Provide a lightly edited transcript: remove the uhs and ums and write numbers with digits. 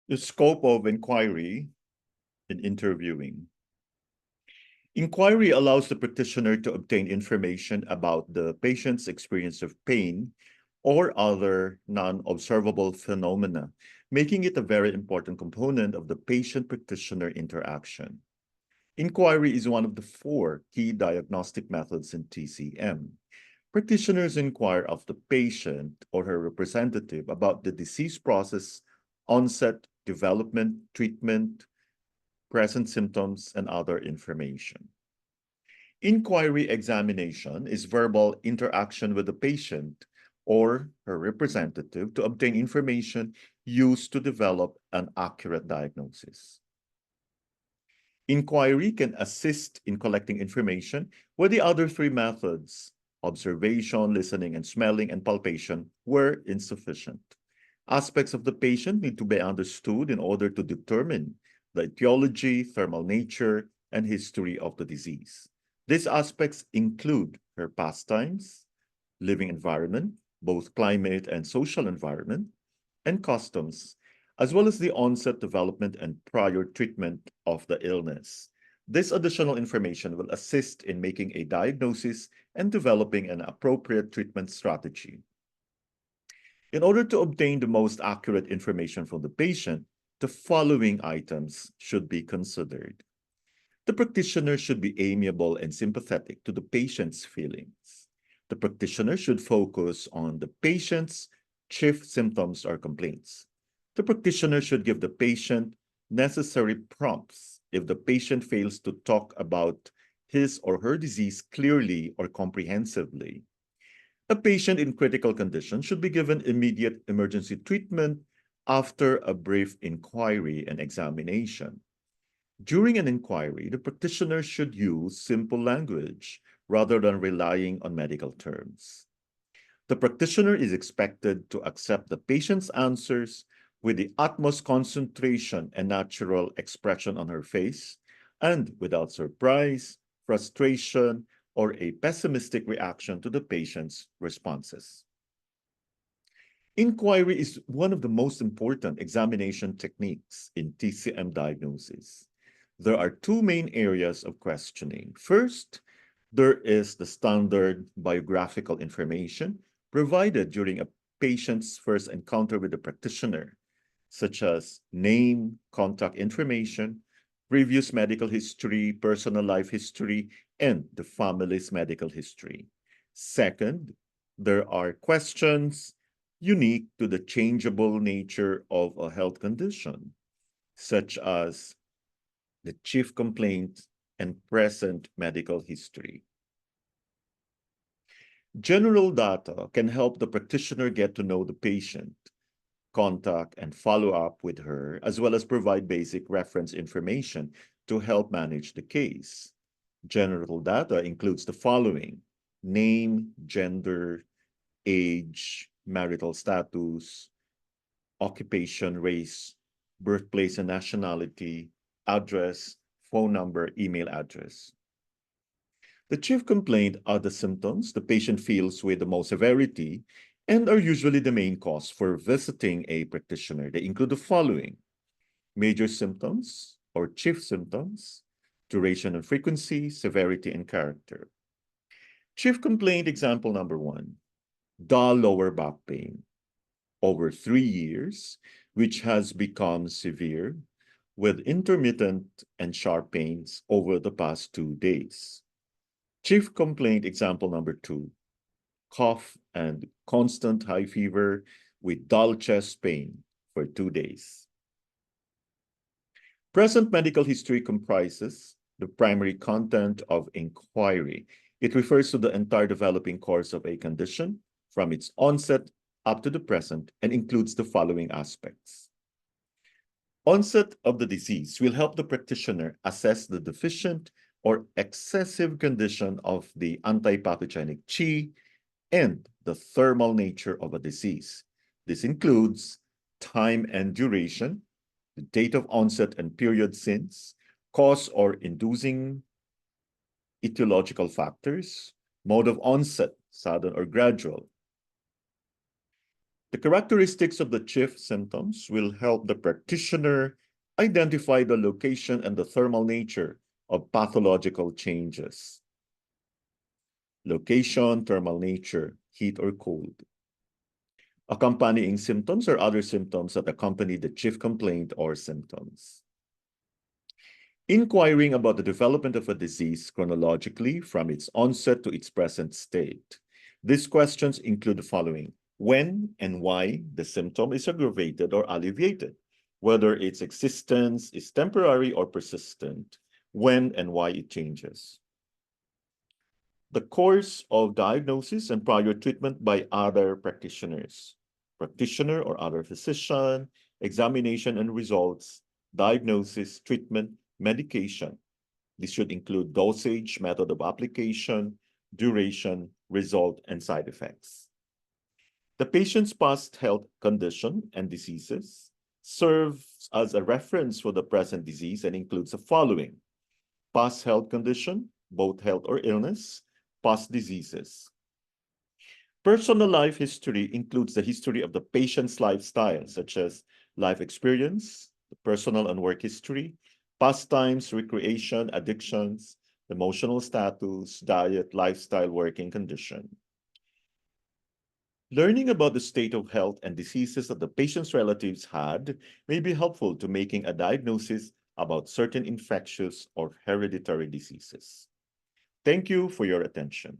The scope of inquiry in interviewing. Inquiry allows the practitioner to obtain information about the patient's experience of pain or other non-observable phenomena, making it a very important component of the patient-practitioner interaction. Inquiry is one of the four key diagnostic methods in TCM. Practitioners inquire of the patient or her representative about the disease process, onset, development, treatment, present symptoms, and other information. Inquiry examination is verbal interaction with the patient or her representative to obtain information used to develop an accurate diagnosis. Inquiry can assist in collecting information where the other three methods, observation, listening, and smelling, and palpation, were insufficient. Aspects of the patient need to be understood in order to determine the etiology, thermal nature, and history of the disease. These aspects include her pastimes, living environment, both climate and social environment, and customs, as well as the onset, development, and prior treatment of the illness. This additional information will assist in making a diagnosis and developing an appropriate treatment strategy. In order to obtain the most accurate information from the patient, the following items should be considered. The practitioner should be amiable and sympathetic to the patient's feelings. The practitioner should focus on the patient's chief symptoms or complaints. The practitioner should give the patient necessary prompts if the patient fails to talk about his or her disease clearly or comprehensively. A patient in critical condition should be given immediate emergency treatment after a brief inquiry and examination. During an inquiry, the practitioner should use simple language rather than relying on medical terms. The practitioner is expected to accept the patient's answers with the utmost concentration and natural expression on her face, and without surprise, frustration, or a pessimistic reaction to the patient's responses. Inquiry is one of the most important examination techniques in TCM diagnosis. There are two main areas of questioning. First, there is the standard biographical information provided during a patient's first encounter with the practitioner, such as name, contact information, previous medical history, personal life history, and the family's medical history. Second, there are questions unique to the changeable nature of a health condition, such as the chief complaint and present medical history. General data can help the practitioner get to know the patient, contact and follow up with her, as well as provide basic reference information to help manage the case. General data includes the following: name, gender, age, marital status, occupation, race, birthplace and nationality, address, phone number, email address. The chief complaint are the symptoms the patient feels with the most severity and are usually the main cause for visiting a practitioner. They include the following: major symptoms or chief symptoms, duration and frequency, severity and character. Chief complaint example number 1, dull lower back pain over 3 years, which has become severe with intermittent and sharp pains over the past 2 days. Chief complaint example number 2, cough and constant high fever with dull chest pain for 2 days. Present medical history comprises the primary content of inquiry. It refers to the entire developing course of a condition from its onset up to the present and includes the following aspects. Onset of the disease will help the practitioner assess the deficient or excessive condition of the antipathogenic qi and the thermal nature of a disease. This includes time and duration, the date of onset and period since, cause or inducing etiological factors, mode of onset, sudden or gradual, The characteristics of the chief symptoms will help the practitioner identify the location and the thermal nature of pathological changes. Location, thermal nature, heat or cold. Accompanying symptoms or other symptoms that accompany the chief complaint or symptoms. Inquiring about the development of a disease chronologically from its onset to its present state. These questions include the following: when and why the symptom is aggravated or alleviated, whether its existence is temporary or persistent, when and why it changes. The course of diagnosis and prior treatment by other practitioners, practitioner or other physician, examination and results, diagnosis, treatment, medication. This should include dosage, method of application, duration, result, and side effects. The patient's past health condition and diseases serves as a reference for the present disease and includes the following: past health condition, both health or illness, past diseases. Personal life history includes the history of the patient's lifestyle, such as life experience, the personal and work history, pastimes, recreation, addictions, emotional status, diet, lifestyle, working condition. Learning about the state of health and diseases that the patient's relatives had may be helpful to making a diagnosis about certain infectious or hereditary diseases. Thank you for your attention.